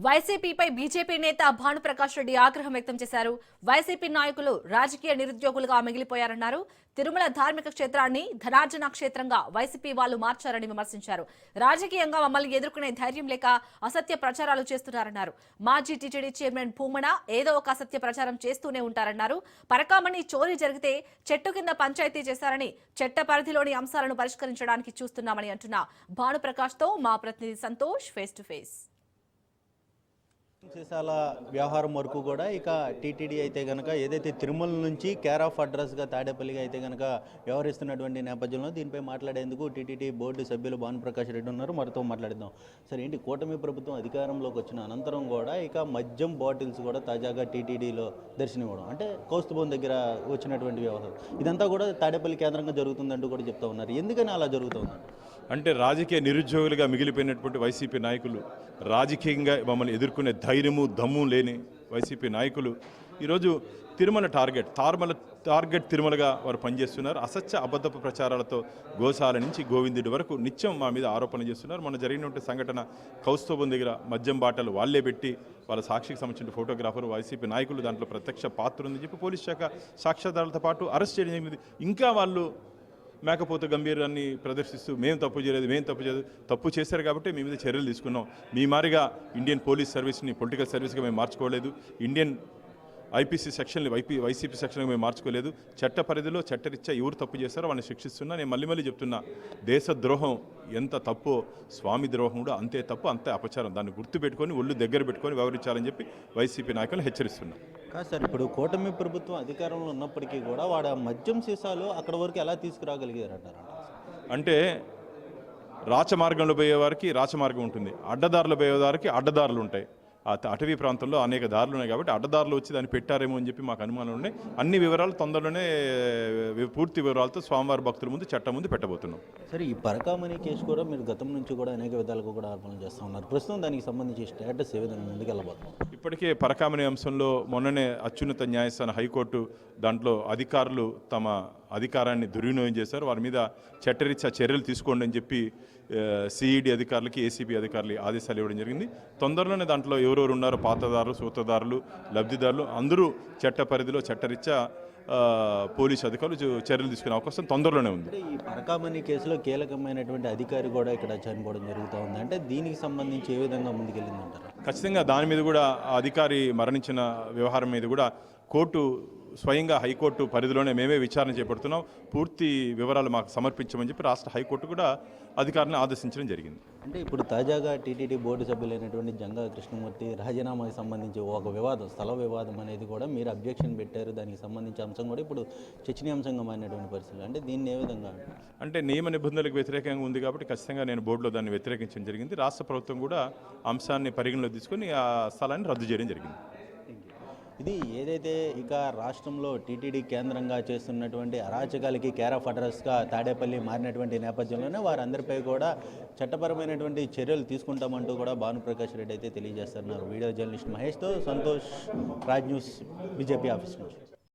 వైసీపీపై BJP నేత భానుప్రకాష్ రెడ్డి ఆగ్రహం వ్యక్తం చేశారు. వైసీపీ నాయకులు రాజకీయ నిరుద్యోగులుగా మిగిలిపోయారన్నారు. తిరుమల ధార్మిక క్షేత్రాన్ని ధనార్జన క్షేత్రంగా వైసీపీ వాళ్లు మార్చారని విమర్శించారు. రాజకీయంగా మమ్మల్ని ఎదుర్కొనే ధైర్యం లేక అసత్య ప్రచారాలు చేస్తున్నారన్నారు. మాజీ టీటీడీ చైర్మన్ భూమన ఏదో ఒక అసత్య ప్రచారం చేస్తూనే ఉంటారన్నారు. పరకామణి చోరీ జరిగితే చెట్టు కింద పంచాయతీ చేశారని, చట్ట పరిధిలోని అంశాలను పరిష్కరించడానికి చూస్తున్నామని అంటున్న భానుప్రకాష్ తో మా ప్రతినిధి సంతోష్ ఫేస్ టు ఫేస్. సీసాల వ్యవహారం వరకు కూడా ఇక టీటీడీ అయితే కనుక ఏదైతే తిరుమల నుంచి కేర్ ఆఫ్ అడ్రస్గా తాడేపల్లిగా అయితే కనుక వ్యవహరిస్తున్నటువంటి నేపథ్యంలో దీనిపై మాట్లాడేందుకు టీటీడీ బోర్డు సభ్యులు భానుప్రకాష్ రెడ్డి ఉన్నారు. మరితో మాట్లాడిద్దాం. సరే, ఏంటి కూటమి ప్రభుత్వం అధికారంలోకి వచ్చిన అనంతరం కూడా ఇక మద్యం బాటిల్స్ కూడా తాజాగా టీటీడీలో దర్శనమివ్వడం, అంటే కౌస్తుభవన్ దగ్గర వచ్చినటువంటి వ్యవహారం ఇదంతా కూడా తాడేపల్లి కేంద్రంగా జరుగుతుందంటూ కూడా చెప్తా ఉన్నారు. ఎందుకని అలా జరుగుతుంది? అంటే రాజకీయ నిరుద్యోగులుగా మిగిలిపోయినటువంటి వైసీపీ నాయకులు, రాజకీయంగా మమ్మల్ని ఎదుర్కొనే ధైర్యము దమ్ము లేని వైసీపీ నాయకులు ఈరోజు తిరుమల టార్గెట్ తిరుమలగా వారు పనిచేస్తున్నారు. అసత్య అబద్ధపు ప్రచారాలతో గోశాల నుంచి గోవిందుడి వరకు నిత్యం మా మీద ఆరోపణలు చేస్తున్నారు. మొన్న జరిగినటువంటి సంఘటన కౌస్తుభవన్ దగ్గర మద్యం బాటలు వాళ్లే పెట్టి వాళ్ళ సాక్షికి సంబంధించిన ఫోటోగ్రాఫర్ వైసీపీ నాయకులు దాంట్లో ప్రత్యక్ష పాత్ర ఉందని చెప్పి పోలీస్ శాఖ సాక్ష్యాధారాలతో పాటు అరెస్ట్ చేయడం జరిగింది. ఇంకా వాళ్ళు మేకపోతే గంభీరాన్ని ప్రదర్శిస్తూ మేము తప్పు చేయలేదు, తప్పు చేశారు కాబట్టి మీ మీద చర్యలు తీసుకున్నాం. మీ మారిగా ఇండియన్ పోలీస్ సర్వీస్ని పొలిటికల్ సర్వీస్గా మేము మార్చుకోలేదు, ఇండియన్ ఐపీసీ సెక్షన్లు వైసీపీ సెక్షన్గా మేము మార్చుకోలేదు. చట్ట పరిధిలో చట్టరీత్యా ఎవరు తప్పు చేస్తారో వాళ్ళని శిక్షిస్తున్నా. నేను మళ్ళీ చెప్తున్నా, దేశద్రోహం ఎంత తప్పో స్వామి ద్రోహం కూడా అంతే తప్పు, అంతే అపచారం. దాన్ని గుర్తుపెట్టుకొని ఒళ్ళు దగ్గర పెట్టుకొని వ్యవహరించాలని చెప్పి వైసీపీ నాయకులు హెచ్చరిస్తున్నా. కాదు సార్, ఇప్పుడు కూటమి ప్రభుత్వం అధికారంలో ఉన్నప్పటికీ కూడా వాడు మద్యం సీసాలు అక్కడ వరకు ఎలా తీసుకురాగలిగారంటారు? అంటే రాచమార్గంలో పోయేవారికి రాచమార్గం ఉంటుంది, అడ్డదారులు పోయేవారికి అడ్డదారులు ఉంటాయి. అటవీ ప్రాంతంలో అనేక దారులు ఉన్నాయి కాబట్టి అడ్డదారులు వచ్చి దాన్ని పెట్టారేమో అని చెప్పి మాకు అనుమానాలు ఉన్నాయి. అన్ని వివరాలు తొందరలోనే పూర్తి వివరాలతో స్వామివారి భక్తుల ముందు చట్టం ముందు పెట్టబోతున్నాం. సరే, ఈ పరకామణి కేసు కూడా మీరు గతం నుంచి కూడా అనేక విధాలుగా కూడా ఆరోపణలు చేస్తూ ఉన్నారు. ప్రస్తుతం దానికి సంబంధించి స్టేటస్ ఏ విధంగా ముందుకెళ్ళబోతుంది? ఇప్పటికే పరకామణి అంశంలో మొన్ననే అత్యున్నత న్యాయస్థానం హైకోర్టు దాంట్లో అధికారులు తమ అధికారాన్ని దుర్వినియోగం చేశారు. వారి మీద చట్టరీత్యా చర్యలు తీసుకోండి అని చెప్పి సిఈడి అధికారులకి, ఏసీబీ అధికారులకి ఆదేశాలు ఇవ్వడం జరిగింది. తొందరలోనే దాంట్లో ఎవరెవరు ఉన్నారో పాతదారులు, సూత్రధారులు, లబ్ధిదారులు అందరూ చట్ట పరిధిలో చట్టరీత్యా పోలీసు అధికారులు చర్యలు తీసుకునే అవకాశం తొందరలోనే ఉంది. ఈ పరకామణి కేసులో కీలకమైనటువంటి అధికారి కూడా ఇక్కడ చనిపోవడం జరుగుతూ ఉంది. అంటే దీనికి సంబంధించి ఏ విధంగా ముందుకెళ్ళిందంటారు? ఖచ్చితంగా దాని మీద కూడా అధికారి మరణించిన వ్యవహారం మీద కూడా కోర్టు స్వయంగా హైకోర్టు పరిధిలోనే మేమే విచారణ చేపడుతున్నాం. పూర్తి వివరాలు మాకు సమర్పించమని చెప్పి రాష్ట్ర హైకోర్టు కూడా అధికారులను ఆదేశించడం జరిగింది. అంటే ఇప్పుడు తాజాగా టీటీడీ బోర్డు సభ్యులైనటువంటి జంగా కృష్ణమూర్తి రాజీనామాకి సంబంధించి ఒక వివాదం, స్థల వివాదం అనేది కూడా మీరు అబ్జెక్షన్ పెట్టారు. దానికి సంబంధించి అంశం కూడా ఇప్పుడు చర్చనీయాంశంగా మారినటువంటి పరిస్థితులు. అంటే దీన్ని ఏ విధంగా? అంటే నియమ నిబంధనలకు వ్యతిరేకంగా ఉంది కాబట్టి ఖచ్చితంగా నేను బోర్డులో దాన్ని వ్యతిరేకించడం జరిగింది. రాష్ట్ర ప్రభుత్వం కూడా అంశాన్ని పరిగణలో తీసుకొని ఆ స్థలాన్ని రద్దు చేయడం జరిగింది. ఇది ఏదైతే ఇక రాష్ట్రంలో టీటీడీ కేంద్రంగా చేస్తున్నటువంటి అరాచకాలకి కేర్ ఆఫ్ అడ్రస్గా తాడేపల్లి మారినటువంటి నేపథ్యంలోనే వారందరిపై కూడా చట్టపరమైనటువంటి చర్యలు తీసుకుంటామంటూ కూడా భానుప్రకాష్ రెడ్డి అయితే తెలియజేస్తున్నారు. వీడియో జర్నలిస్ట్ మహేష్తో Santosh, Raj news, BJP office నుంచి.